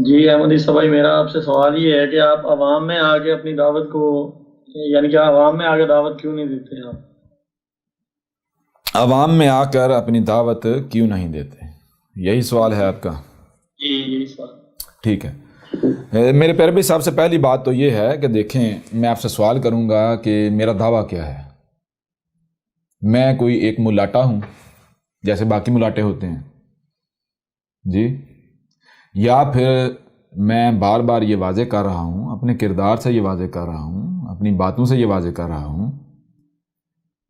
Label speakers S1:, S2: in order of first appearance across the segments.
S1: جی احمدی صاحب، میرا آپ سے سوال یہ ہے کہ آپ عوام میں آ کے اپنی دعوت کو، یعنی کہ عوام میں آ کے دعوت کیوں نہیں دیتے آپ؟
S2: عوام میں آ کر اپنی دعوت کیوں نہیں دیتے، یہی سوال ہے
S1: جی
S2: آپ کا؟
S1: جی یہی سوال۔
S2: ٹھیک ہے، میرے پیارے بھائی، سب سے پہلی بات تو یہ ہے کہ دیکھیں، میں آپ سے سوال کروں گا کہ میرا دعویٰ کیا ہے؟ میں کوئی ایک ملاٹا ہوں جیسے باقی ملاٹے ہوتے ہیں جی؟ یا پھر میں بار بار یہ واضح کر رہا ہوں، اپنے کردار سے یہ واضح کر رہا ہوں، اپنی باتوں سے یہ واضح کر رہا ہوں،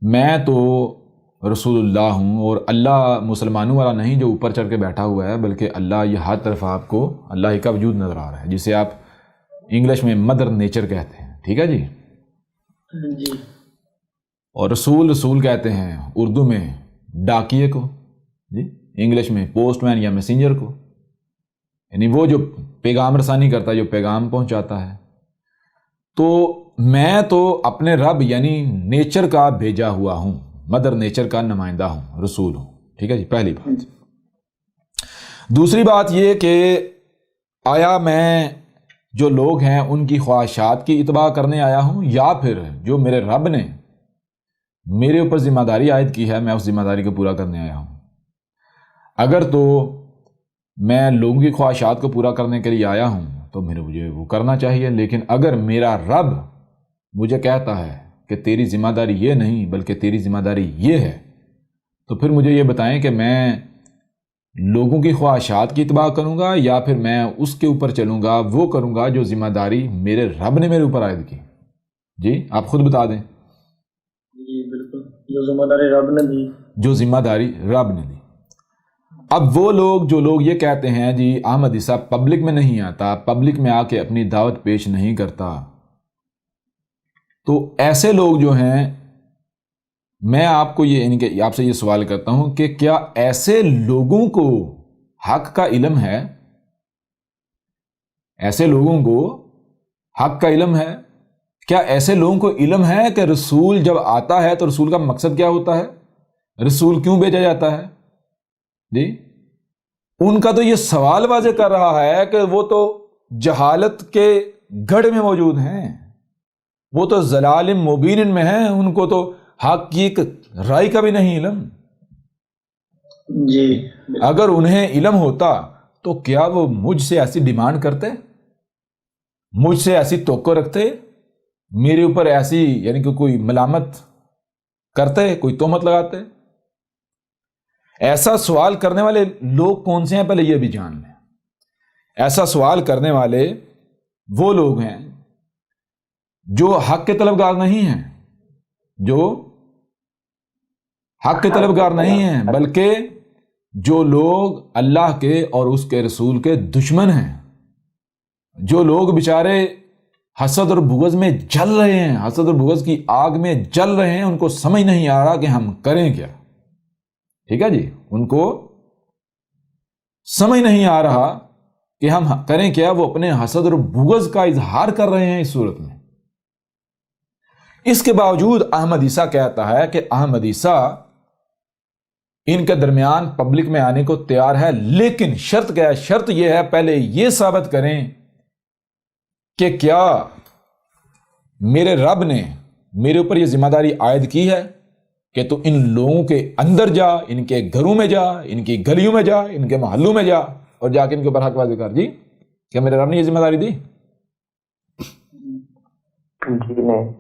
S2: میں تو رسول اللہ ہوں، اور اللہ مسلمانوں والا نہیں جو اوپر چڑھ کے بیٹھا ہوا ہے، بلکہ اللہ یہ ہر طرف آپ کو اللہ ہی کا وجود نظر آ رہا ہے، جسے آپ انگلش میں مدر نیچر کہتے ہیں، ٹھیک ہے جی؟
S1: جی
S2: اور رسول کہتے ہیں اردو میں ڈاکیے کو، جی، انگلش میں پوسٹ مین یا میسنجر کو، یعنی وہ جو پیغام رسانی کرتا ہے، جو پیغام پہنچاتا ہے۔ تو میں تو اپنے رب یعنی نیچر کا بھیجا ہوا ہوں، مدر نیچر کا نمائندہ ہوں، رسول ہوں، ٹھیک ہے جی؟ پہلی بات۔ دوسری بات یہ کہ آیا میں جو لوگ ہیں ان کی خواہشات کی اتباع کرنے آیا ہوں، یا پھر جو میرے رب نے میرے اوپر ذمہ داری عائد کی ہے میں اس ذمہ داری کو پورا کرنے آیا ہوں؟ اگر تو میں لوگوں کی خواہشات کو پورا کرنے کے لیے آیا ہوں تو مجھے وہ کرنا چاہیے، لیکن اگر میرا رب مجھے کہتا ہے کہ تیری ذمہ داری یہ نہیں بلکہ تیری ذمہ داری یہ ہے، تو پھر مجھے یہ بتائیں کہ میں لوگوں کی خواہشات کی اتباع کروں گا، یا پھر میں اس کے اوپر چلوں گا، وہ کروں گا جو ذمہ داری میرے رب نے میرے اوپر عائد کی؟ جی آپ خود بتا دیں۔
S1: جی بالکل، جو ذمہ داری رب نے دی۔
S2: جو ذمہ داری رب نے دی۔ اب وہ لوگ جو لوگ یہ کہتے ہیں جی احمد عیسیٰ پبلک میں نہیں آتا، پبلک میں آ کے اپنی دعوت پیش نہیں کرتا، تو ایسے لوگ جو ہیں، میں آپ کو یہ آپ سے یہ سوال کرتا ہوں کہ کیا ایسے لوگوں کو حق کا علم ہے؟ ایسے لوگوں کو حق کا علم ہے؟ کیا ایسے لوگوں کو علم ہے کہ رسول جب آتا ہے تو رسول کا مقصد کیا ہوتا ہے؟ رسول کیوں بھیجا جاتا ہے؟ جی ان کا تو یہ سوال واضح کر رہا ہے کہ وہ تو جہالت کے گڑھ میں موجود ہیں، وہ تو ضلال مبین میں ہیں، ان کو تو حق کی ایک رائے کا بھی نہیں علم۔
S1: جی
S2: اگر انہیں علم ہوتا تو کیا وہ مجھ سے ایسی ڈیمانڈ کرتے، مجھ سے ایسی توقع رکھتے، میرے اوپر ایسی یعنی کہ کوئی ملامت کرتے، کوئی تہمت لگاتے؟ ایسا سوال کرنے والے لوگ کون سے ہیں پہلے یہ بھی جان لیں۔ ایسا سوال کرنے والے وہ لوگ ہیں جو حق کے طلبگار نہیں ہیں، جو حق کے طلبگار نہیں ہیں، بلکہ جو لوگ اللہ کے اور اس کے رسول کے دشمن ہیں، جو لوگ بیچارے حسد اور بغض میں جل رہے ہیں، حسد اور بغض کی آگ میں جل رہے ہیں، ان کو سمجھ نہیں آ رہا کہ ہم کریں کیا، ٹھیک ہے جی؟ ان کو سمجھ نہیں آ رہا کہ ہم کریں کیا، وہ اپنے حسد اور بغض کا اظہار کر رہے ہیں اس صورت میں۔ اس کے باوجود احمد عیسیٰ کہتا ہے کہ احمد عیسیٰ ان کے درمیان پبلک میں آنے کو تیار ہے، لیکن شرط کیا ہے؟ شرط یہ ہے پہلے یہ ثابت کریں کہ کیا میرے رب نے میرے اوپر یہ ذمہ داری عائد کی ہے کہ تو ان لوگوں کے اندر جا، ان کے گھروں میں جا، ان کی گلیوں میں جا، ان کے محلوں میں جا، اور جا کے ان کے اوپر حق واضح کر۔ جی کیا میرے رب نے یہ ذمہ داری دی؟
S3: جی نہیں۔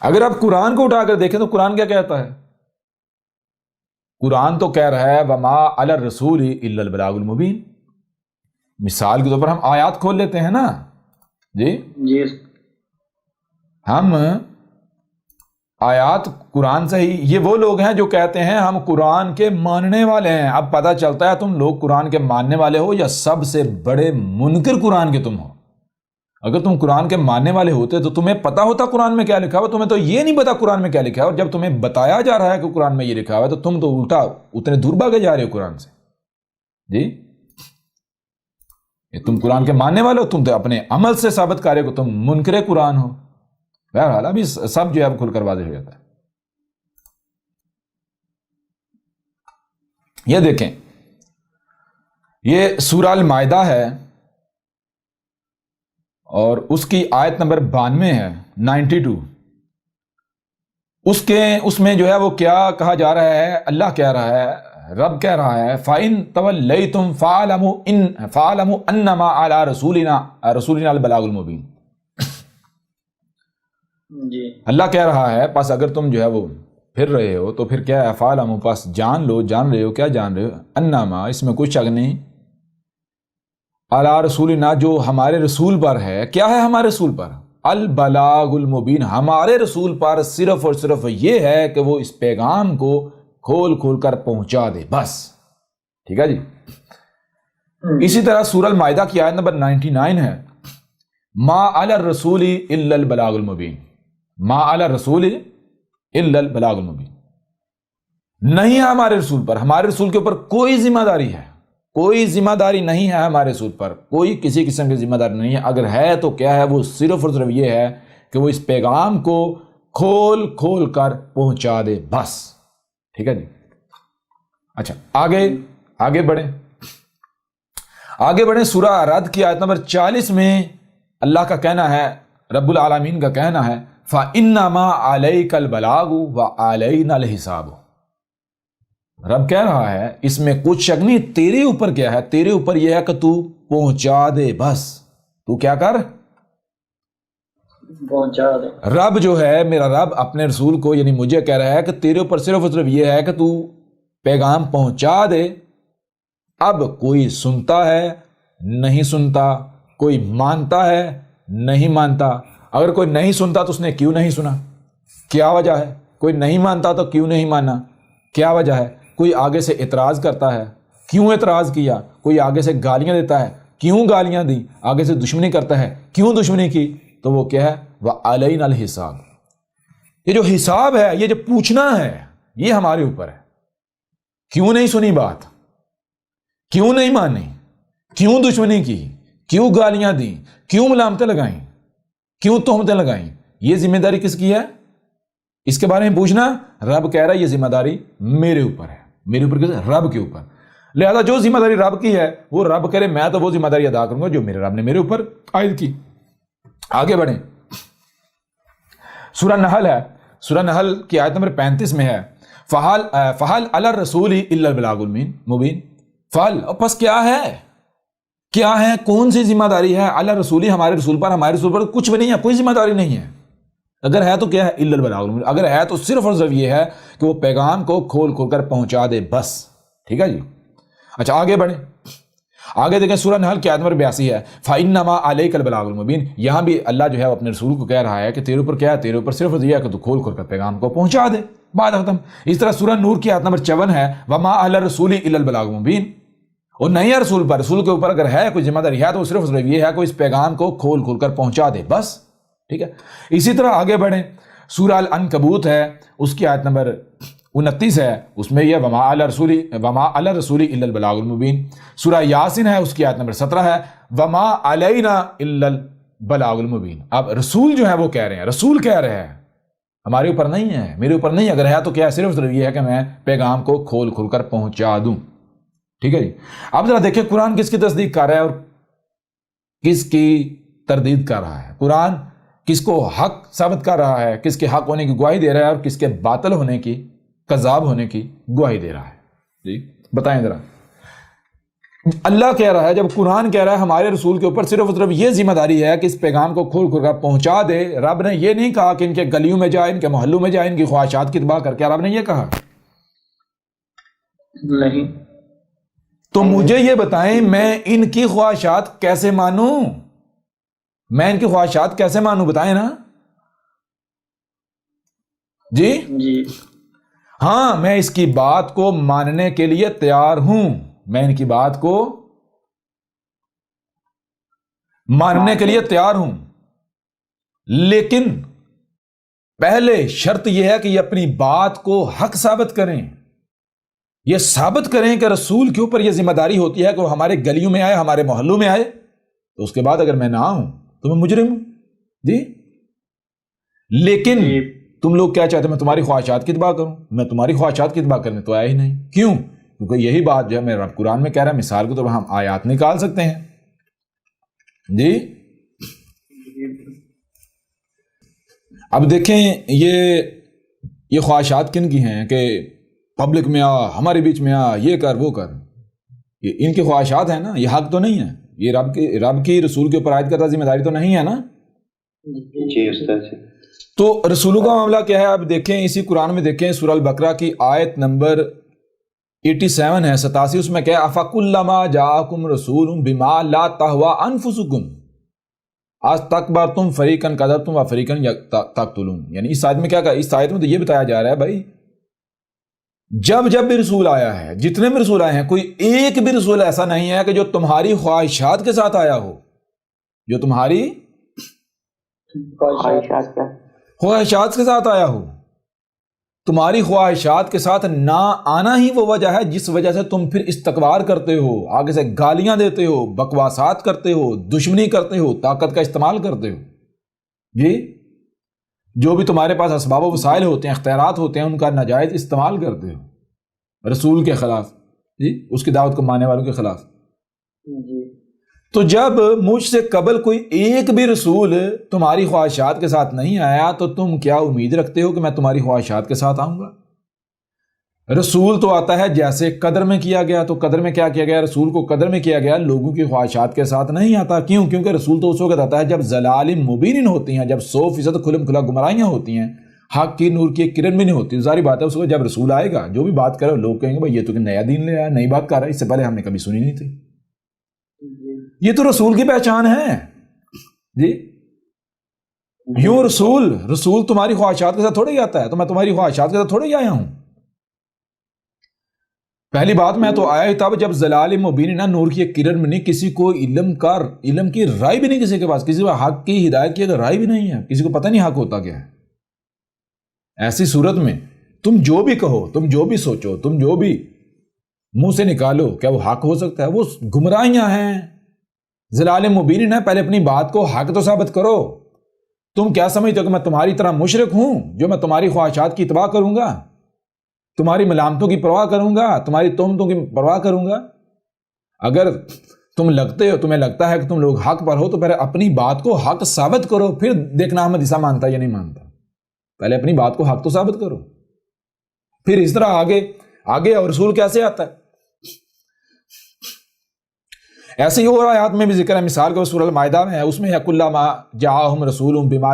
S2: اگر آپ قرآن کو اٹھا کر دیکھیں تو قرآن کیا کہتا ہے؟ قرآن تو کہہ رہا ہے وَمَا عَلَى الرَّسُولِ إِلَّا الْبَلَاغُ الْمُبِينُ۔ مثال کے طور پر ہم آیات کھول لیتے ہیں نا جی،
S1: جی
S2: ہم آیات قرآن سے ہی، یہ وہ لوگ ہیں جو کہتے ہیں ہم قرآن کے ماننے والے ہیں۔ اب پتہ چلتا ہے تم لوگ قرآن کے ماننے والے ہو یا سب سے بڑے منکر قرآن کے تم ہو۔ اگر تم قرآن کے ماننے والے ہوتے تو تمہیں پتا ہوتا قرآن میں کیا لکھا ہوا، تمہیں تو یہ نہیں پتا قرآن میں کیا لکھا ہے، اور جب تمہیں بتایا جا رہا ہے کہ قرآن میں یہ لکھا ہوا ہے تو تم تو الٹا اتنے دور بھاگے جا رہے ہو قرآن سے۔ جی یہ تم قرآن کے ماننے والے ہو، تم تو اپنے عمل سے ثابت کر رہے ہو کہ تم منکر قرآن ہو۔ بہرحال ابھی سب جو ہے اب کھل کر واضح ہو جاتا ہے۔ یہ دیکھیں، یہ سورہ المائدہ ہے، اور اس کی آیت نمبر 92 ہے 92. اس میں جو ہے وہ کیا کہا جا رہا ہے؟ اللہ کہہ رہا ہے، رب کہہ رہا ہے فَإِن تَوَلَّيْتُمْ فَاعْلَمُوا أَنَّمَا عَلَىٰ رَسُولِنَا الْبَلَاغُ الْمُبِينُ.
S1: جی
S2: اللہ کہہ رہا ہے پس اگر تم جو ہے وہ پھر رہے ہو تو پھر کیا ہے؟ فَاعْلَمُوا، پس جان لو، جان رہے ہو، کیا جان رہے ہو؟ انما، اس میں کوئی شک نہیں، علی رسولنا، جو ہمارے رسول پر ہے. کیا ہے ہمارے رسول پر؟ البلاغ المبین. ہمارے رسول پر صرف اور صرف یہ ہے کہ وہ اس پیغام کو کھول کھول کر پہنچا دے، بس. ٹھیک ہے جی. اسی طرح سورہ المائدہ کی آیت نمبر 99 ہے، ما علی الرسول الا البلاغ المبین. ما علی الرسول الا البلاغ المبین. نہیں ہے ہمارے رسول پر، ہمارے رسول کے اوپر کوئی ذمہ داری ہے، کوئی ذمہ داری نہیں ہے ہمارے رسول پر، کوئی کسی قسم کی ذمہ داری نہیں ہے. اگر ہے تو کیا ہے؟ وہ صرف اور صرف یہ ہے کہ وہ اس پیغام کو کھول کھول کر پہنچا دے، بس. ٹھیک ہے جی. اچھا آگے بڑھیں. سورہ رد کی آیت نمبر 40 میں اللہ کا کہنا ہے، رب العالمین کا کہنا ہے فَإِنَّمَا عَلَيْكَ الْبَلَاغُ وَعَلَيْنَا الْحِسَابُ. رب کہہ رہا ہے اس میں کچھ شک نہیں، تیرے اوپر کیا ہے؟ تیرے اوپر یہ ہے کہ تو پہنچا دے، بس. تو کیا کر؟
S1: پہنچا دے.
S2: رب جو ہے، میرا رب اپنے رسول کو یعنی مجھے کہہ رہا ہے کہ تیرے اوپر صرف اور صرف یہ ہے کہ تو پیغام پہنچا دے. اب کوئی سنتا ہے نہیں سنتا، کوئی مانتا ہے نہیں مانتا. اگر کوئی نہیں سنتا تو اس نے کیوں نہیں سنا؟ کیا وجہ ہے؟ کوئی نہیں مانتا تو کیوں نہیں مانا؟ کیا وجہ ہے؟ کوئی آگے سے اعتراض کرتا ہے، کیوں اعتراض کیا؟ کوئی آگے سے گالیاں دیتا ہے، کیوں گالیاں دی؟ آگے سے دشمنی کرتا ہے، کیوں دشمنی کی؟ تو وہ کیا ہے؟ وَعَلَيْنَا الْحِسَابُ. یہ جو حساب ہے، یہ جو پوچھنا ہے، یہ ہمارے اوپر ہے. کیوں نہیں سنی بات؟ کیوں نہیں مانی؟ کیوں دشمنی کی؟ کیوں گالیاں دی؟ کیوں ملامتیں لگائیں؟ کیوں تہمتیں لگائیں؟ یہ ذمہ داری کس کی ہے؟ اس کے بارے میں پوچھنا. رب کہہ رہا ہے یہ ذمہ داری میرے اوپر ہے. میرے اوپر کس؟ رب کے اوپر. لہذا جو ذمہ داری رب کی ہے وہ رب کرے، میں تو وہ ذمہ داری ادا کروں گا جو میرے رب نے میرے اوپر عائد کی. آگے بڑھیں. سورہ نحل ہے، سورہ نحل کی آیت نمبر 35 میں ہے فَحَلْ عَلَى الرَّسُولِ إِلَّا الْبَلَاغُ الْمُبِينُ. فَحَلْ، پس کیا ہے؟ کون سی ذمہ داری ہے؟ علی رسولی، ہمارے رسول پر کچھ بھی نہیں ہے، کوئی ذمہ داری نہیں ہے. اگر ہے تو کیا ہے؟ الا البلاغ المبین. اگر ہے تو صرف اور صرف یہ ہے کہ وہ پیغام کو کھول کھول کر پہنچا دے، بس. ٹھیک ہے جی. اچھا آگے بڑھیں. آگے دیکھیں سورہ نحل کی آیت نمبر 82 ہے فَإِنَّمَا عَلَيْكَ الْبَلَاغُ الْمُبِينُ. یہاں بھی اللہ جو ہے اپنے رسول کو کہہ رہا ہے کہ تیرے اوپر کیا ہے؟ تیرے اوپر صرف یہ ہے کہ تو کھول کھول کر پیغام کو پہنچا دے، بات ختم. اس طرح سورہ نور کی آیت نمبر 54 ہے وَمَا عَلَى الرَّسُولِ إِلَّا الْبَلَاغُ الْمُبِينُ. اور نہیں ہے رسول پر، رسول کے اوپر اگر ہے کوئی ذمہ داری ہے تو صرف یہ ہے کہ اس پیغام کو کھول کھول کر پہنچا دے، بس. ٹھیک ہے. اسی طرح آگے بڑھیں. سورہ العنکبوت ہے، اس کی آیت نمبر 29 ہے، اس میں یہ وما علی الرسول الا البلاغ المبین. سورہ یاسین ہے، اس کی آیت نمبر 17 ہے وما علینا الا البلاغ المبین. اب رسول جو ہے وہ کہہ رہے ہیں، رسول کہہ رہے ہیں ہمارے اوپر نہیں ہے، میرے اوپر نہیں. اگر ہے تو کیا ہے؟ صرف یہ ہے کہ میں پیغام کو کھول کھول کر پہنچا دوں. ٹھیک ہے جی. اب ذرا دیکھیں قرآن کس کی تصدیق کر رہا ہے اور کس کی تردید کر رہا ہے. قرآن کس کو حق ثابت کر رہا ہے، کس کے حق ہونے کی گواہی دے رہا ہے، اور کس کے باطل ہونے کی، کذاب ہونے کی گواہی دے رہا ہے. جی بتائیں ذرا. اللہ کہہ رہا ہے، جب قرآن کہہ رہا ہے ہمارے رسول کے اوپر صرف اور صرف یہ ذمہ داری ہے کہ اس پیغام کو کھول کھول کر پہنچا دے. رب نے یہ نہیں کہا کہ ان کے گلیوں میں جائے، ان کے محلوں میں جائے، ان کی خواہشات کی اتباع کر کے. رب نے یہ کہا
S1: نہیں.
S2: تو مجھے یہ بتائیں میں ان کی خواہشات کیسے مانوں؟ میں ان کی خواہشات کیسے مانوں؟ بتائیں نا جی. ہاں میں اس کی بات کو ماننے کے لیے تیار ہوں، میں ان کی بات کو ماننے کے لیے تیار ہوں، لیکن پہلے شرط یہ ہے کہ یہ اپنی بات کو حق ثابت کریں. یہ ثابت کریں کہ رسول کے اوپر یہ ذمہ داری ہوتی ہے کہ وہ ہمارے گلیوں میں آئے، ہمارے محلوں میں آئے. تو اس کے بعد اگر میں نہ آؤں تو میں مجرم ہوں جی. لیکن تم لوگ کیا چاہتے ہیں؟ میں تمہاری خواہشات کی اتباع کروں. میں تمہاری خواہشات کی اتباع کرنے تو آیا ہی نہیں. کیوں؟ کیونکہ یہی بات جو ہے میرا رب قرآن میں کہہ رہا ہے. مثال کو تو ہم آیات نکال سکتے ہیں جی. اب دیکھیں یہ خواہشات کن کی ہیں کہ پبلک میں آ، ہمارے بیچ میں آ، یہ کر وہ کر، یہ ان کی خواہشات ہیں نا، یہ حق تو نہیں ہے، یہ رب کی رسول کے اوپر عائد کردہ ذمہ داری تو نہیں ہے نا.
S3: جی استاد جی.
S2: تو رسولوں کا معاملہ کیا ہے؟ آپ دیکھیں اسی قرآن میں دیکھیں سورہ البقرہ کی آیت نمبر 87 ہے، 87، اس میں کیا ہے؟ افکلما جاءکم رسول بما لا تہوی انفسکم استکبرتم فریقا کذبتم وفریقا تقتلون. یعنی اس آیت میں کیا کہا؟ اس آیت میں تو یہ بتایا جا رہا ہے بھائی جب بھی رسول آیا ہے، جتنے بھی رسول آئے ہیں، کوئی ایک بھی رسول ایسا نہیں ہے کہ جو تمہاری خواہشات کے ساتھ آیا ہو، جو تمہاری خواہشات کے ساتھ آیا ہو. تمہاری خواہشات کے ساتھ نہ آنا ہی وہ وجہ ہے جس وجہ سے تم پھر استکبار کرتے ہو، آگے سے گالیاں دیتے ہو، بکواسات کرتے ہو، دشمنی کرتے ہو، طاقت کا استعمال کرتے ہو. جی جو بھی تمہارے پاس اسباب و وسائل ہوتے ہیں، اختیارات ہوتے ہیں، ان کا ناجائز استعمال کرتے ہو رسول کے خلاف، جی اس کی دعوت کو ماننے والوں کے خلاف. تو جب مجھ سے قبل کوئی ایک بھی رسول تمہاری خواہشات کے ساتھ نہیں آیا تو تم کیا امید رکھتے ہو کہ میں تمہاری خواہشات کے ساتھ آؤں گا؟ رسول تو آتا ہے جیسے قدر میں کیا گیا، تو قدر میں کیا کیا گیا؟ رسول کو قدر میں کیا گیا، لوگوں کی خواہشات کے ساتھ نہیں آتا. کیوں؟ کیونکہ رسول تو اس وقت آتا ہے جب ضلال مبین ہوتی ہیں، جب 100% کھلم کھلا گمراہیاں ہوتی ہیں، حق کی نور کی ایک کرن بھی نہیں ہوتی. ظاہری بات ہے اس وقت جب رسول آئے گا جو بھی بات کرے لوگ کہیں گے بھائی یہ تو نیا دین لے آیا، نئی بات کر رہا ہے، اس سے پہلے ہم نے کبھی سنی نہیں تھی. یہ تو رسول کی پہچان ہے. جی یوں رسول تمہاری خواہشات کے ساتھ تھوڑے ہی آتا ہے، تو میں تمہاری خواہشات کے ساتھ تھوڑے ہی آیا ہوں. پہلی بات میں تو آیا ہی تب جب ضلال مبین، نہ نور کی ایک کرن میں نہیں، کسی کو علم کی رائے بھی نہیں، کسی کے پاس کسی کو حق کی ہدایت کی اگر رائے بھی نہیں ہے، کسی کو پتہ نہیں حق ہوتا کیا ہے. ایسی صورت میں تم جو بھی کہو، تم جو بھی سوچو، تم جو بھی منہ سے نکالو، کیا وہ حق ہو سکتا ہے؟ وہ گمراہیاں ہیں، ضلال مبین ہے. پہلے اپنی بات کو حق تو ثابت کرو. تم کیا سمجھتے ہو کہ میں تمہاری طرح مشرک ہوں جو میں تمہاری خواہشات کی اتباع کروں گا، تمہاری ملامتوں کی پرواہ کروں گا، تمہاری تہمتوں کی پرواہ کروں گا؟ اگر تمہیں لگتا ہے کہ تم لوگ حق پر ہو تو پہلے اپنی بات کو حق ثابت کرو، پھر دیکھنا احمد عیسیٰ مانتا یا نہیں مانتا. پہلے اپنی بات کو حق تو ثابت کرو، پھر اس طرح آگے. اور رسول کیسے آتا ہے؟ ایسے ہی اور آیات میں بھی ذکر ہے. مثال کے سورہ المائدہ میں ہے، اس میں کلما جاءہم رسول بما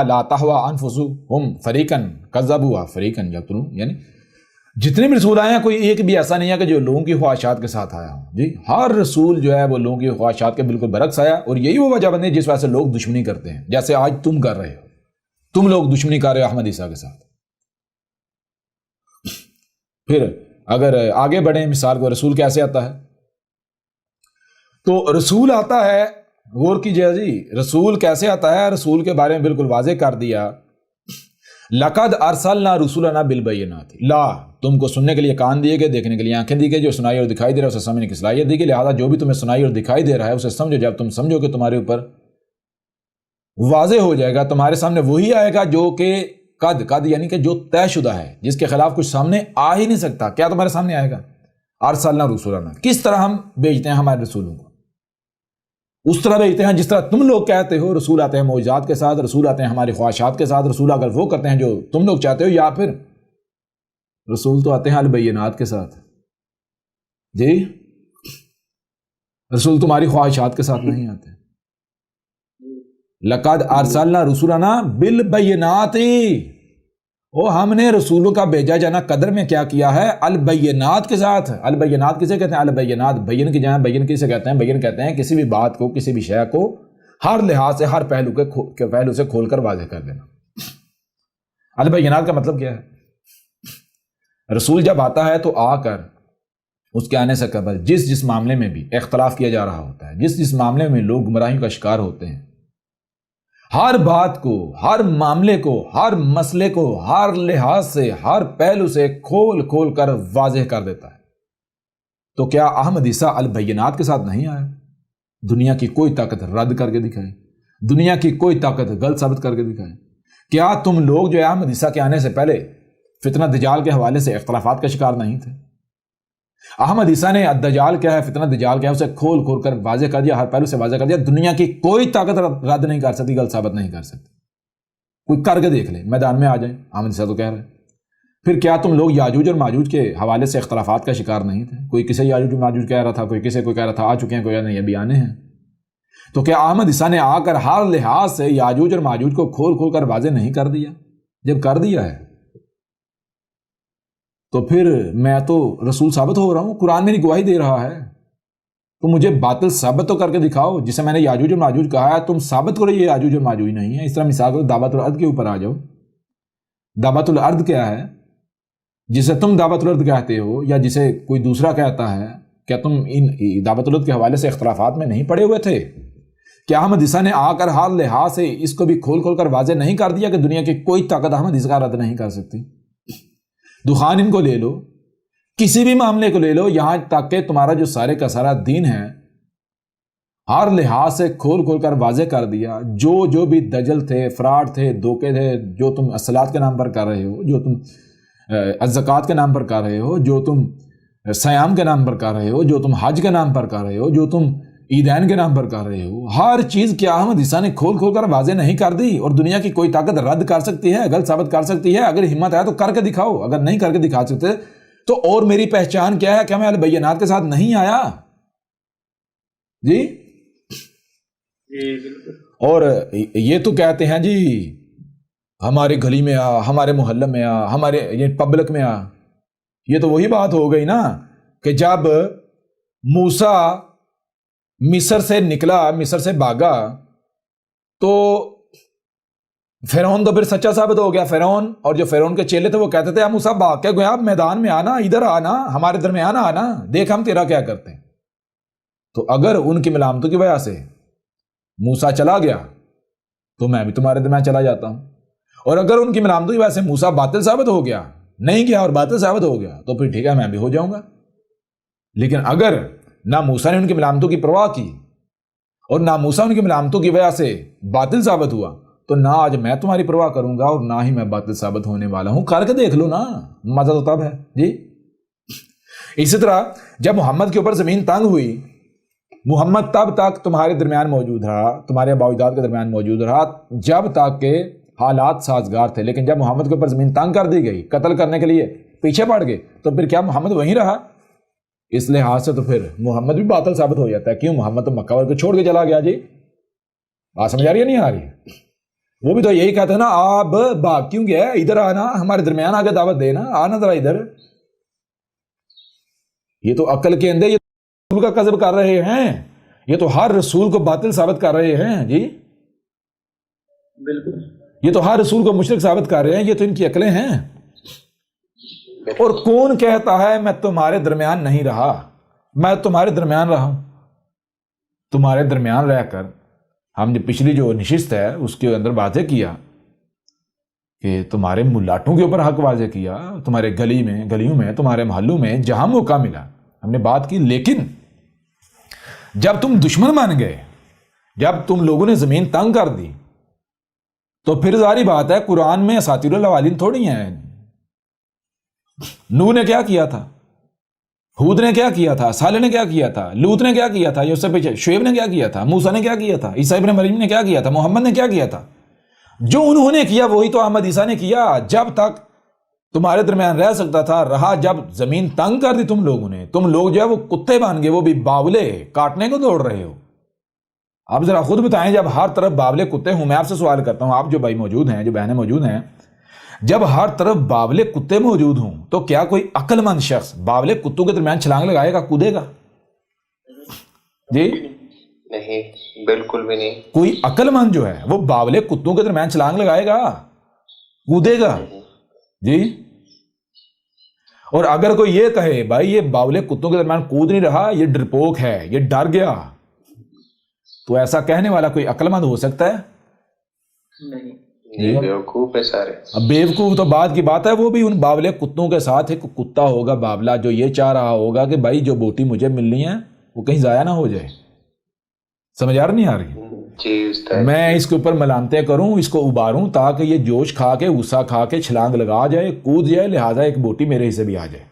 S2: لا تہوی انفسہم فریقا کذبوا فریقا یقتلون. یعنی جتنے بھی رسول آئے ہیں کوئی ایک بھی ایسا نہیں ہے کہ جو لوگوں کی خواہشات کے ساتھ آیا ہو. جی ہر رسول جو ہے وہ لوگوں کی خواہشات کے بالکل برعکس آیا، اور یہی وہ وجہ بنی جس وجہ سے لوگ دشمنی کرتے ہیں، جیسے آج تم کر رہے ہو. تم لوگ دشمنی کر رہے ہو احمد عیسیٰ کے ساتھ. پھر اگر آگے بڑھیں مثال کو، رسول کیسے آتا ہے؟ تو رسول آتا ہے، غور کیجئے جی رسول کیسے آتا ہے. رسول کے بارے میں بالکل واضح کر دیا، لقد ارسلنا رسولنا بالبینات. تم کو سننے کے لیے کان دیے گئے، دیکھنے کے لیے آنکھیں دی گئی، جو سنائی اور دکھائی دے رہا ہے اسے سمجھنے کی صلاحیت دی گئی. لہٰذا جو بھی تمہیں سنائی اور دکھائی دے رہا ہے اسے سمجھو. جب تم سمجھو کہ تمہارے اوپر واضح ہو جائے گا، تمہارے سامنے وہی آئے گا جو کہ قد یعنی کہ جو طے شدہ ہے، جس کے خلاف کچھ سامنے آ ہی نہیں سکتا. کیا تمہارے سامنے آئے گا؟ ارسلنا رسولنا. کس طرح ہم بھیجتے ہیں ہمارے رسولوں کو؟ اس طرح بھیجتے ہیں جس طرح تم لوگ کہتے ہو. رسول آتے ہیں معجزات کے ساتھ، رسول آتے ہیں ہماری خواہشات کے ساتھ، رسول اگر وہ کرتے ہیں جو تم لوگ چاہتے ہو، یا پھر رسول تو آتے ہیں البینات کے ساتھ. جی رسول تمہاری خواہشات کے ساتھ نہیں آتے. لقد ارسلنا رسولنا بالبینات. ہم نے رسولوں کا بھیجا جانا قدر میں کیا کیا ہے؟ البینات کے ساتھ. البینات کسے کہتے ہیں؟ البینات بین کی جہاں بین کسے کہتے ہیں؟ بین کہتے ہیں کسی بھی بات کو، کسی بھی شے کو ہر لحاظ سے، ہر پہلو سے کھول کر واضح کر دینا. البینات کا مطلب کیا ہے؟ رسول جب آتا ہے تو آ کر اس کے آنے سے قبل جس معاملے میں بھی اختلاف کیا جا رہا ہوتا ہے، جس معاملے میں لوگ گمراہیوں کا شکار ہوتے ہیں، ہر بات کو، ہر معاملے کو، ہر مسئلے کو ہر لحاظ سے، ہر پہلو سے کھول کر واضح کر دیتا ہے. تو کیا احمد عیسیٰ البینات کے ساتھ نہیں آیا؟ دنیا کی کوئی طاقت رد کر کے دکھائے، دنیا کی کوئی طاقت غلط ثابت کر کے دکھائے. کیا تم لوگ جو ہے احمد عیسیٰ کے آنے سے پہلے فتنہ دجال کے حوالے سے اختلافات کا شکار نہیں تھے؟ احمد عیسیٰ نے الدجال کیا ہے، فتنہ دجال کیا ہے، اسے کھول کر واضح کر دیا، ہر پہلو سے واضح کر دیا. دنیا کی کوئی طاقت رد نہیں کر سکتی، غلط ثابت نہیں کر سکتی. کوئی کر کے دیکھ لے، میدان میں آ جائیں. احمد عیسیٰ تو کہہ رہے ہیں. پھر کیا تم لوگ یاجوج اور ماجوج کے حوالے سے اختلافات کا شکار نہیں تھے؟ کوئی کسے یاجوج اور ماجوج کہہ رہا تھا، کوئی کسے کوئی کہہ رہا تھا آ چکے ہیں، کوئی نہیں ابھی آنے ہیں. تو کیا احمد عیسیٰ نے آ کر ہر لحاظ سے یاجوج اور ماجوج کو کھول کھول کر واضح نہیں کر دیا؟ جب کر دیا ہے تو پھر میں تو رسول ثابت ہو رہا ہوں، قرآن میری گواہی دے رہا ہے. تو مجھے باطل ثابت تو کر کے دکھاؤ. جسے میں نے یاجوج اور ماجوج کہا ہے تم ثابت کرو یہ یاجوج اور ماجوج نہیں ہے. اس طرح مثال کرو دعوت الارض کے اوپر آ جاؤ. دعوت الارض کیا ہے جسے تم دعوت الارض کہتے ہو یا جسے کوئی دوسرا کہتا ہے؟ کیا تم ان دعوت الارض کے حوالے سے اختلافات میں نہیں پڑے ہوئے تھے؟ کیا احمد عیسیٰ نے آ کر ہر لحاظ سے اس کو بھی کھول کھول کر واضح نہیں کر دیا کہ دنیا کی کوئی طاقت احمد عیسیٰ کا رد نہیں کر سکتی؟ دخان ان کو لے لو، کسی بھی معاملے کو لے لو، یہاں تک کہ تمہارا جو سارے کا سارا دین ہے ہر لحاظ سے کھول کھول کر واضح کر دیا. جو بھی دجل تھے، فراڈ تھے، دھوکے تھے، جو تم الصلاۃ کے نام پر کر رہے ہو، جو تم الزکوٰۃ کے نام پر کر رہے ہو، جو تم صیام کے نام پر کر رہے ہو، جو تم حج کے نام پر کر رہے ہو، جو تم عیدین کے نام پر کر رہے ہو، ہر چیز کیا احمد عیسیٰ نے کھول کھول کر واضح نہیں کر دی؟ اور دنیا کی کوئی طاقت رد کر سکتی ہے، غلط ثابت کر سکتی ہے؟ اگر ہمت ہے تو کر کے دکھاؤ. اگر نہیں کر کے دکھا سکتے تو اور میری پہچان کیا ہے؟ کیا میں البینات کے ساتھ نہیں آیا؟ جی اور یہ تو کہتے ہیں جی ہمارے گلی میں آ، ہمارے محلے میں آ، ہمارے یہ پبلک میں آ. یہ تو وہی بات ہو گئی نا کہ جب موسیٰ مصر سے نکلا، مصر سے بھاگا، تو فرعون تو پھر سچا ثابت ہو گیا. فرعون اور جو فرعون کے چیلے تھے وہ کہتے تھے موسیٰ بھاگ کے گیا، میدان میں آنا، ادھر آنا، ہمارے درمیان آنا، دیکھ ہم تیرا کیا کرتے ہیں. تو اگر ان کی ملامتوں کی وجہ سے موسیٰ چلا گیا تو میں بھی تمہارے درمیان چلا جاتا ہوں. اور اگر ان کی ملامتوں کی وجہ سے موسیٰ باطل ثابت ہو گیا، نہیں گیا اور باطل ثابت ہو گیا، تو پھر ٹھیک ہے میں بھی ہو جاؤں گا. لیکن اگر نہ موسیٰ نے ان کی ملامتوں کی پرواہ کی اور نہ موسیٰ ان کی ملامتوں کی وجہ سے باطل ثابت ہوا، تو نہ آج میں تمہاری پرواہ کروں گا اور نہ ہی میں باطل ثابت ہونے والا ہوں. کر کے دیکھ لو نا، مزہ تو تب ہے. جی اسی طرح جب محمد کے اوپر زمین تنگ ہوئی، محمد تب تک تمہارے درمیان موجود رہا، تمہارے اباء و اجداد کے درمیان موجود رہا جب تک کہ حالات سازگار تھے. لیکن جب محمد کے اوپر زمین تنگ کر دی گئی، قتل کرنے کے لیے پیچھے پڑ گئے، تو پھر کیا محمد وہیں رہا؟ اس لحاظ سے تو پھر محمد بھی باطل ثابت ہو جاتا ہے. کیوں؟ محمد تو مکہ کو چھوڑ کے چلا گیا. جی بات سمجھ آ رہی ہے نہیں آ رہی؟ وہ بھی تو یہی کہتے ہیں نا، آپ بھاگ کیوں گیا؟ ادھر آنا، ہمارے درمیان آ کے دعوت دینا، آنا ذرا ادھر. یہ تو عقل کے اندر یہ رسول کا کذب کر رہے ہیں، یہ تو ہر رسول کو باطل ثابت کر رہے ہیں. جی
S1: بالکل،
S2: یہ تو ہر رسول کو مشرک ثابت کر رہے ہیں. یہ تو ان کی عقلیں ہیں. اور کون کہتا ہے میں تمہارے درمیان نہیں رہا؟ میں تمہارے درمیان رہا ہوں. تمہارے درمیان رہ کر ہم نے پچھلی جو نشست ہے اس کے اندر واضح کیا کہ تمہارے ملاٹوں کے اوپر حق واضح کیا، تمہارے گلیوں میں، تمہارے محلوں میں جہاں موقع ملا ہم نے بات کی. لیکن جب تم دشمن بن گئے، جب تم لوگوں نے زمین تنگ کر دی، تو پھر ظاہری بات ہے قرآن میں اساطیر الاولین تھوڑی ہیں. نوح نے کیا کیا تھا، ہود نے کیا کیا تھا، صالح نے کیا کیا تھا، لوط نے کیا کیا تھا، اس سے پیچھے شعیب نے کیا کیا تھا، موسیٰ نے کیا کیا تھا، عیسیٰ ابن مریم نے کیا کیا تھا، محمد نے کیا کیا تھا. جو انہوں نے کیا وہی تو احمد عیسیٰ نے کیا. جب تک تمہارے درمیان رہ سکتا تھا رہا. جب زمین تنگ کر دی تم لوگوں نے، تم لوگ جو ہے وہ کتے بن گئے، وہ بھی باولے کاٹنے کو دوڑ رہے ہو. آپ ذرا خود بتائیں، جب ہر طرف باولے کتے ہوں، میں آپ سے سوال کرتا ہوں، آپ جو بھائی موجود ہیں، جو بہنیں موجود ہیں، جب ہر طرف باولے کتے موجود ہوں تو کیا کوئی عقل مند شخص باولے کتوں کے درمیان چھلانگ لگائے گا، کودے گا؟ جی
S3: نہیں، بالکل بھی نہیں.
S2: کوئی عقل مند جو ہے وہ باولے کتوں کے درمیان چھلانگ لگائے گا، کودے گا؟ جی اور اگر کوئی یہ کہے بھائی یہ باولے کتوں کے درمیان کود نہیں رہا، یہ ڈرپوک ہے، یہ ڈر گیا، تو ایسا کہنے والا کوئی عقل مند ہو سکتا ہے؟
S1: نہیں.
S3: بیوقوف ہے سارے.
S2: اب بیوقوف تو بعد کی بات ہے، وہ بھی ان باولے کتوں کے ساتھ ایک کتا ہوگا باولا جو یہ چاہ رہا ہوگا کہ بھائی جو بوٹی مجھے ملنی ہے وہ کہیں ضائع نہ ہو جائے. سمجھ آ رہی نہیں آ رہی؟
S3: جی استاد.
S2: میں اس کے اوپر ملامتیں کروں، اس کو اباروں تاکہ یہ جوش کھا کے، غصہ کھا کے چھلانگ لگا جائے، کود جائے، لہٰذا ایک بوٹی میرے حصے بھی آ جائے.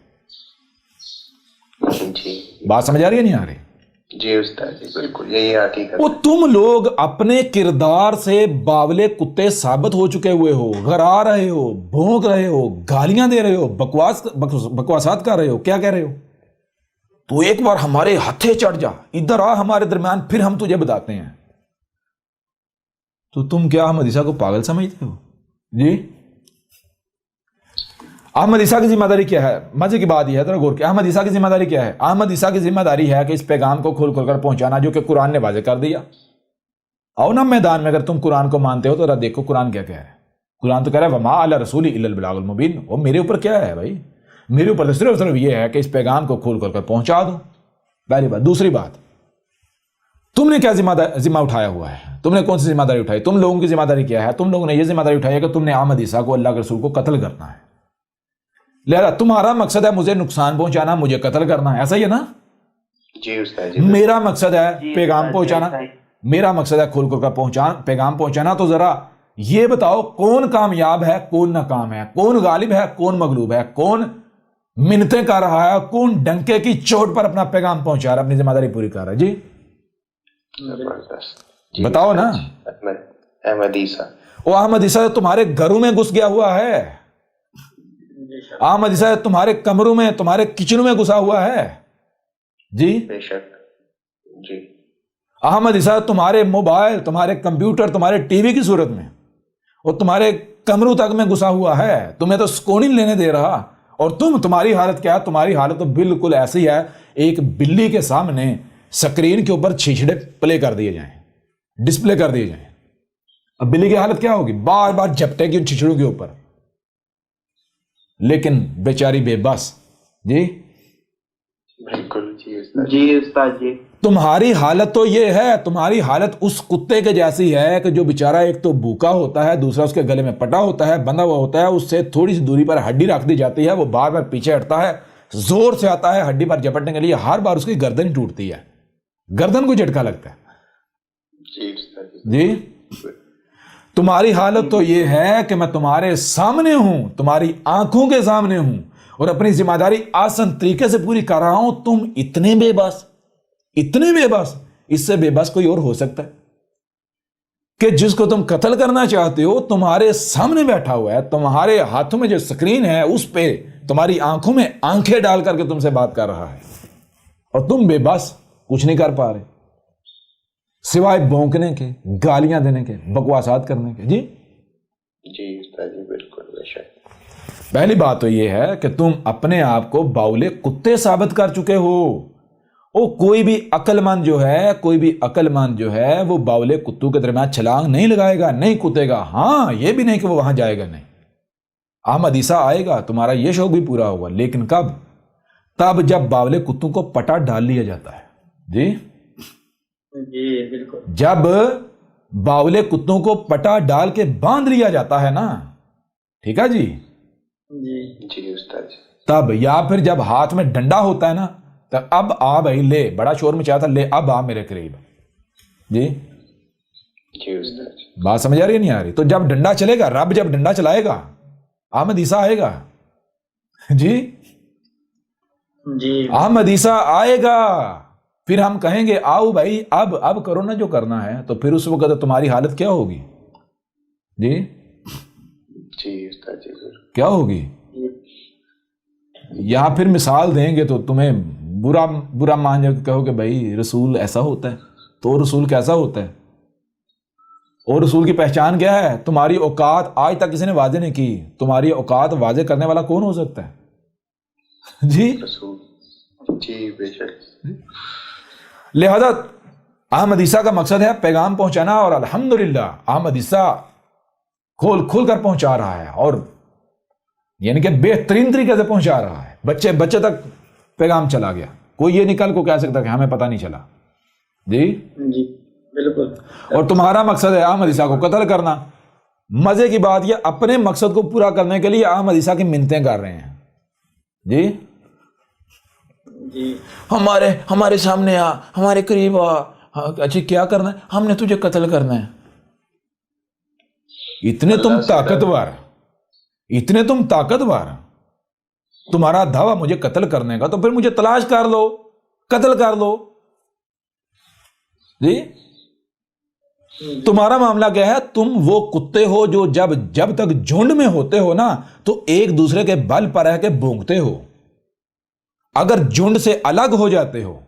S3: جی
S2: بات سمجھ آ رہی ہے نہیں آ رہی؟
S3: جی استاد جی بالکل یہی حقیقت
S2: وہ تم لوگ اپنے کردار سے باولے کتے ثابت ہو چکے ہوئے ہو، غرا رہے ہو، بھونک رہے ہو، گالیاں دے رہے ہو، بکواسات کر رہے ہو. کیا کہہ رہے ہو؟ تو ایک بار ہمارے ہتھے چڑھ جا، ادھر آ ہمارے درمیان، پھر ہم تجھے بتاتے ہیں. تو تم کیا احمد عیسیٰ کو پاگل سمجھتے ہو؟ جی احمد عیسیٰ کی ذمہ داری کیا ہے؟ مزے کی بات یہ ہے، ذرا غور کیا احمد عیسیٰ کی ذمہ داری کیا ہے؟ احمد عیسیٰ کی ذمہ داری ہے کہ اس پیغام کو کھول کھول کر پہنچانا، جو کہ قرآن نے واضح کر دیا. آؤ نا میدان میں، اگر تم قرآن کو مانتے ہو تو ذرا دیکھو قرآن کیا کہہ رہا ہے. قرآن تو کہہ رہا ہے وما علی الرسول الا البلاغ المبین. وہ میرے اوپر کیا ہے بھائی؟ میرے اوپر تو صرف یہ ہے کہ اس پیغام کو کھول کھول کر پہنچا دو. پہلی بات. دوسری بات، تم نے کیا ذمہ اٹھایا ہوا ہے؟ تم نے کون سی ذمہ داری اٹھائی؟ تم لوگوں کی ذمہ داری کیا ہے؟ تم لوگوں نے یہ ذمہ داری اٹھائی ہے کہ تم نے احمد عیسیٰ کو، اللہ کے رسول کو قتل کرنا ہے. لہذا تمہارا مقصد ہے مجھے نقصان پہنچانا، مجھے قتل کرنا ہے. ایسا ہی ہے نا؟
S3: جی استاد جی
S2: میرا مقصد ہے پیغام پہنچانا، میرا مقصد ہے کھول کھول کر پیغام پہنچانا. تو ذرا یہ بتاؤ کون کامیاب ہے، کون ناکام ہے، کون غالب ہے، کون مغلوب ہے، کون منتیں کر رہا ہے، کون ڈنکے کی چوٹ پر اپنا پیغام پہنچا رہا ہے، اپنی ذمہ داری پوری کر رہا ہے. جی
S3: زبردست.
S2: بتاؤ نا.
S3: احمد عیسیٰ.
S2: وہ احمد عیسیٰ تمہارے گھروں میں گھس گیا ہوا ہے. احمد عیسیٰ تمہارے کمروں میں، تمہارے کچنوں میں گھسا ہوا ہے. جی
S3: بے شک. جی
S2: احمد عیسیٰ تمہارے موبائل، تمہارے کمپیوٹر، تمہارے ٹی وی کی صورت میں اور تمہارے کمروں تک میں گھسا ہوا ہے. تمہیں تو سکون ہی لینے دے رہا. اور تمہاری حالت کیا ہے؟ تمہاری حالت تو بالکل ایسی ہے، ایک بلی کے سامنے سکرین کے اوپر چھیچڑے پلے کر دیے جائیں، ڈسپلے کر دیے جائیں. اب بلی کی حالت کیا ہوگی؟ بار بار جھپٹے گی ان چھیچڑوں کے اوپر. لیکن بیچاری بے بس. جی
S3: بالکل.
S4: جی استاد جی.
S2: تمہاری حالت تو یہ ہے، تمہاری حالت اس کتے کے جیسی ہے کہ جو بیچارہ ایک تو بھوکا ہوتا ہے، دوسرا اس کے گلے میں پٹا ہوتا ہے، بندھا ہوا ہوتا ہے، اس سے تھوڑی سی دوری پر ہڈی رکھ دی جاتی ہے، وہ بار بار پیچھے ہٹتا ہے، زور سے آتا ہے ہڈی پر جپٹنے کے لیے، ہر بار اس کی گردن ٹوٹتی ہے، گردن کو جھٹکا لگتا ہے. جی تمہاری حالت تو یہ ہے کہ میں تمہارے سامنے ہوں، تمہاری آنکھوں کے سامنے ہوں اور اپنی ذمہ داری آسان طریقے سے پوری کر رہا ہوں. تم اتنے بے بس، اتنے بے بس. اس سے بے بس کوئی اور ہو سکتا ہے کہ جس کو تم قتل کرنا چاہتے ہو تمہارے سامنے بیٹھا ہوا ہے، تمہارے ہاتھوں میں جو سکرین ہے اس پہ تمہاری آنکھوں میں آنکھیں ڈال کر کے تم سے بات کر رہا ہے، اور تم بے بس کچھ نہیں کر پا رہے سوائے بھونکنے کے، گالیاں دینے کے، بکواسات کرنے کے. جی
S3: جی استاد جی بالکل بے شک.
S2: پہلی بات تو یہ ہے کہ تم اپنے آپ کو باولے کتے ثابت کر چکے ہو. کوئی بھی عقل مند جو ہے، کوئی بھی عقل مند جو ہے وہ باولے کتوں کے درمیان چھلانگ نہیں لگائے گا، نہیں کودے گا. ہاں یہ بھی نہیں کہ وہ وہاں جائے گا، نہیں. احمد عیسیٰ آئے گا، تمہارا یہ شوق بھی پورا ہوگا، لیکن کب؟ تب جب باولے کتوں کو پٹا ڈال لیا جاتا ہے. جی
S1: جی بالکل.
S2: جب باولے کتوں کو پٹا ڈال کے باندھ لیا جاتا ہے نا، ٹھیک ہے جی.
S1: جی
S3: جی استاد جی.
S2: تب، یا پھر جب ہاتھ میں ڈنڈا ہوتا ہے نا، تو اب آ بھائی، لے، بڑا شور مچایا تھا، لے اب آ میرے قریب. جی
S3: جی استاد جی.
S2: بات سمجھ آ رہی ہے نہیں آ رہی؟ تو جب ڈنڈا چلے گا، رب جب ڈنڈا چلائے گا، احمد عیسیٰ آئے گا. جی
S1: جی
S2: احمد عیسیٰ آئے گا، پھر ہم کہیں گے آؤ بھائی اب کرو نا جو کرنا ہے. تو پھر اس وقت تمہاری حالت کیا ہوگی؟ جی
S3: جی استاد جی
S2: کیا ہوگی؟ یہاں پھر مثال دیں گے تو تمہیں برا مان جا کے کہو کہ بھائی رسول ایسا ہوتا ہے، تو رسول کیسا ہوتا ہے؟ اور رسول کی پہچان کیا ہے؟ تمہاری اوقات آج تک کسی نے واضح نہیں کی. تمہاری اوقات واضح کرنے والا کون ہو سکتا ہے؟ جی
S3: رسول. جی بے شک.
S2: لہذا احمد عیسیٰ کا مقصد ہے پیغام پہنچانا، اور الحمدللہ احمد عیسیٰ کھول کر پہنچا رہا ہے، اور یعنی کہ بہترین طریقے سے پہنچا رہا ہے. بچے تک پیغام چلا گیا. کوئی یہ نکل کو کہہ سکتا کہ ہمیں پتہ نہیں چلا. جی
S1: جی بالکل.
S2: اور تمہارا مقصد ہے احمد عیسیٰ کو قتل کرنا. مزے کی بات یہ اپنے مقصد کو پورا کرنے کے لیے احمد عیسیٰ کی منتیں کر رہے ہیں. جی
S1: جی
S2: ہمارے سامنے آ، ہمارے قریب آ. اچھا کیا کرنا ہے؟ ہم نے تجھے قتل کرنا ہے. اتنے تم طاقتور، تمہارا دعویٰ مجھے قتل کرنے کا، تو پھر مجھے تلاش کر لو، قتل کر لو. جی تمہارا معاملہ کیا ہے؟ تم وہ کتے ہو جو جب تک جھنڈ میں ہوتے ہو نا تو ایک دوسرے کے بل پر رہ کے بھونکتے ہو. اگر جھنڈ سے الگ ہو جاتے ہو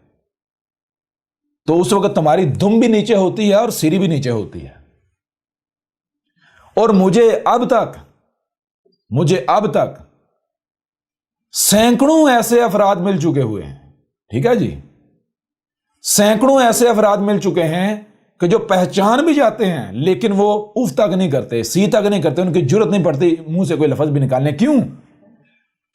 S2: تو اس وقت تمہاری دم بھی نیچے ہوتی ہے اور سری بھی نیچے ہوتی ہے. اور مجھے اب تک سینکڑوں ایسے افراد مل چکے ہوئے ہیں. ٹھیک ہے جی, سینکڑوں ایسے افراد مل چکے ہیں کہ جو پہچان بھی جاتے ہیں لیکن وہ اف تک نہیں کرتے, سی تک نہیں کرتے, ان کی جرت نہیں پڑتی منہ سے کوئی لفظ بھی نکالنے. کیوں؟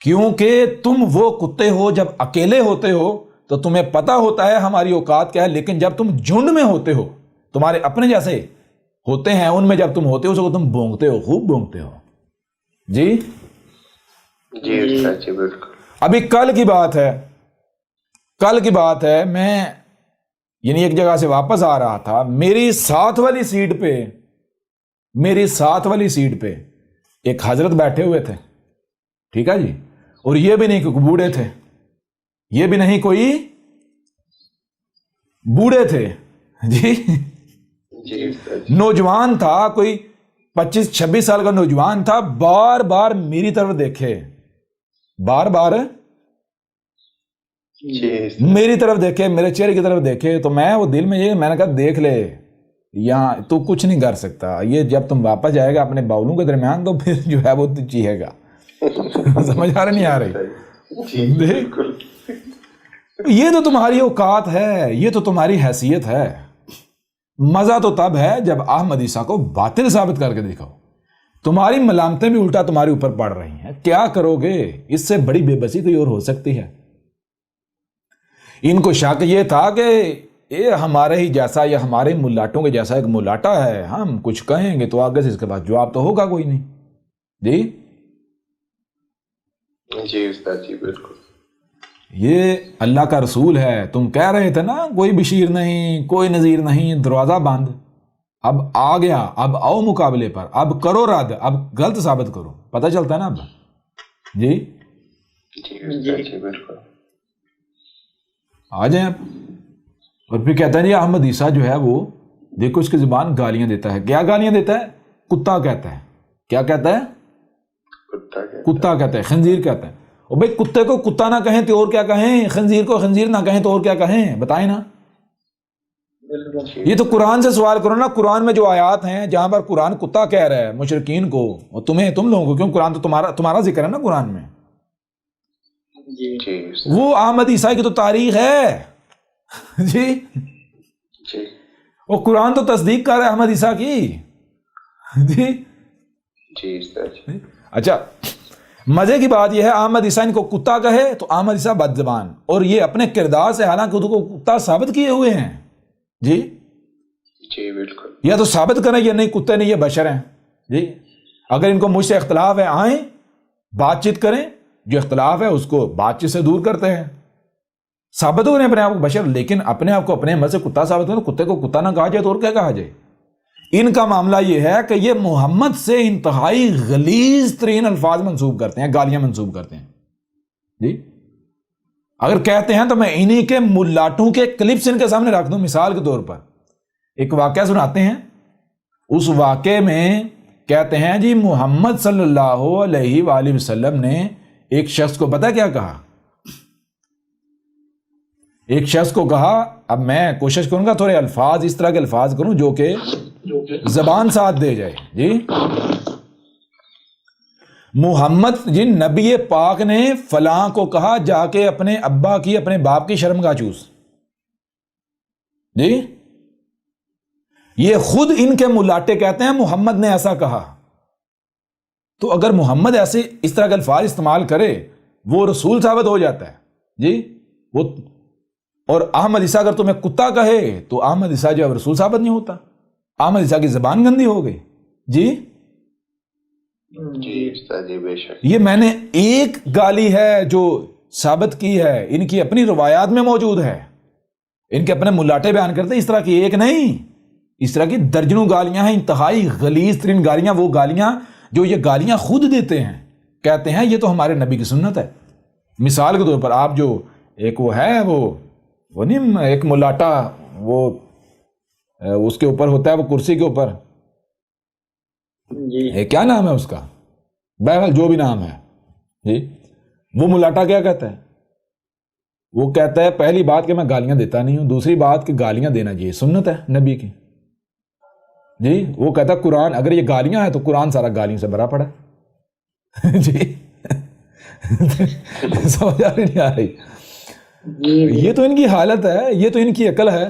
S2: کیونکہ تم وہ کتے ہو جب اکیلے ہوتے ہو تو تمہیں پتا ہوتا ہے ہماری اوقات کیا ہے, لیکن جب تم جھنڈ میں ہوتے ہو, تمہارے اپنے جیسے ہوتے ہیں ان میں جب تم ہوتے ہو تو تم بھونکتے ہو, خوب بھونکتے ہو. جی
S3: جی استاد جی بالکل.
S2: ابھی کل کی بات ہے, میں یعنی ایک جگہ سے واپس آ رہا تھا, میری ساتھ والی سیٹ پہ ایک حضرت بیٹھے ہوئے تھے. ٹھیک ہے جی, اور یہ بھی نہیں کوئی بوڑھے تھے, یہ بھی نہیں کوئی بوڑھے تھے. جی نوجوان تھا, کوئی 25-26 سال کا نوجوان تھا. بار بار میری طرف دیکھے, میری طرف دیکھے, میرے چہرے کی طرف دیکھے. تو میں وہ دل میں میں نے کہا دیکھ لے, یہاں تو کچھ نہیں کر سکتا, یہ جب تم واپس جائے گا اپنے باولوں کے درمیان تو پھر جو ہے وہ چیخے گا. سمجھ آ رہا نہیں آ رہی؟ دیکھ, یہ تو تمہاری اوقات ہے, یہ تو تمہاری حیثیت ہے. مزہ تو تب ہے جب احمد عیسیٰ کو باطل ثابت کر کے دکھاؤ. تمہاری ملامتیں بھی الٹا تمہارے اوپر پڑ رہی ہیں, کیا کرو گے؟ اس سے بڑی بے بسی کوئی اور ہو سکتی ہے؟ ان کو شک یہ تھا کہ یہ ہمارے ہی جیسا یا ہمارے ملاٹوں کے جیسا ایک ملاٹا ہے, ہم کچھ کہیں گے تو آگے سے اس کے بعد جواب تو ہوگا کوئی نہیں.
S3: جی استاد جی بالکل.
S2: یہ اللہ کا رسول ہے. تم کہہ رہے تھے نا کوئی بشیر نہیں, کوئی نذیر نہیں, دروازہ بند. اب آ گیا, اب آؤ مقابلے پر, اب کرو رد, اب غلط ثابت کرو. پتہ چلتا ہے نا اب. جی
S3: جی بالکل.
S2: آ جائیں آپ. اور پھر کہتا ہے جی احمد عیسیٰ جو ہے وہ دیکھو اس کی زبان گالیاں دیتا ہے. کیا گالیاں دیتا ہے؟ کتا کہتا ہے. کیا کہتا ہے؟ کتا کہتا ہے, خنزیر کہتا ہے. اور بھئی کتے کو کتا نہ کہیں تو اور کیا کہیں؟ خنزیر کو خنزیر نہ کہیں تو اور کیا کہیں؟ بتائیں نا. یہ تو قرآن سے سوال کرو نا. قرآن میں جو آیات ہیں جہاں پر قرآن کتا کہہ رہا ہے مشرکین کو اور تم لوگوں کو, کیوں قرآن تو تمہارا ذکر ہے نا قرآن میں. وہ احمد عیسیٰ کی تو تاریخ ہے. جی وہ قرآن تو تصدیق کر رہا ہے احمد عیسیٰ کی. جی اچھا, مزے کی بات یہ ہے احمد عیسیٰ ان کو کتا کہے تو احمد عیسیٰ بد زبان, اور یہ اپنے کردار سے حالانکہ خود کو کتا ثابت کیے ہوئے ہیں. جی
S3: بالکل.
S2: یا تو ثابت کریں یہ نہیں کتے نہیں, یہ بشر ہیں. جی اگر ان کو مجھ سے اختلاف ہے آئیں بات چیت کریں, جو اختلاف ہے اس کو بات چیت سے دور کرتے ہیں. ثابت ہو رہے ہیں اپنے آپ کو بشر, لیکن اپنے آپ کو اپنے عمل سے کتا ثابت کریں تو کتے کو کتا نہ کہا جائے تو اور کیا کہا جائے؟ ان کا معاملہ یہ ہے کہ یہ محمد سے انتہائی غلیظ ترین الفاظ منسوب کرتے ہیں, گالیاں منسوب کرتے ہیں. جی اگر کہتے ہیں تو میں انہی کے ملاٹوں کے کلپس ان کے سامنے رکھ دوں. مثال کے طور پر ایک واقعہ سناتے ہیں. اس واقعے میں کہتے ہیں جی محمد صلی اللہ علیہ وآلہ وسلم نے ایک شخص کو پتہ کیا کہا؟ ایک شخص کو کہا, اب میں کوشش کروں گا تھوڑے الفاظ اس طرح کے الفاظ کروں جو کہ زبان ساتھ دے جائے. جی محمد جی نبی پاک نے فلاں کو کہا جا کے اپنے ابا کی اپنے باپ کی شرمگاہ چوس. جی یہ خود ان کے ملاٹے کہتے ہیں محمد نے ایسا کہا. تو اگر محمد ایسے اس طرح کے الفاظ استعمال کرے وہ رسول ثابت ہو جاتا ہے. جی وہ اور احمد عیسیٰ اگر تمہیں کتا کہے تو احمد عیسیٰ جو ہے رسول ثابت نہیں ہوتا. احمد عیسیٰ کی زبان گندی ہو گئی. جی
S3: بے شک.
S2: یہ میں نے ایک گالی ہے جو ثابت کی ہے, ان کی اپنی روایات میں موجود ہے, ان کے اپنے ملاٹے بیان کرتے ہیں. اس طرح کی ایک نہیں, اس طرح کی درجنوں گالیاں ہیں, انتہائی غلیظ ترین گالیاں, وہ گالیاں جو یہ گالیاں خود دیتے ہیں, کہتے ہیں یہ تو ہمارے نبی کی سنت ہے. مثال کے طور پر آپ جو ایک وہ ہے وہ نہیں ایک ملاٹا وہ اس کے اوپر ہوتا ہے وہ کرسی کے اوپر،
S1: جی
S2: کیا نام ہے اس کا، بہرحال جو بھی نام ہے جی، وہ ملاٹا کیا کہتا ہے؟ وہ کہتا ہے پہلی بات کہ میں گالیاں دیتا نہیں ہوں، دوسری بات کہ گالیاں دینا یہ سنت ہے نبی کی جی۔ وہ کہتا ہے قرآن اگر یہ گالیاں ہیں تو قرآن سارا گالیوں سے بھرا پڑا ہے جی۔ سمجھ آ رہی نہیں آ رہی؟ یہ تو ان کی حالت ہے، یہ تو ان کی عقل ہے۔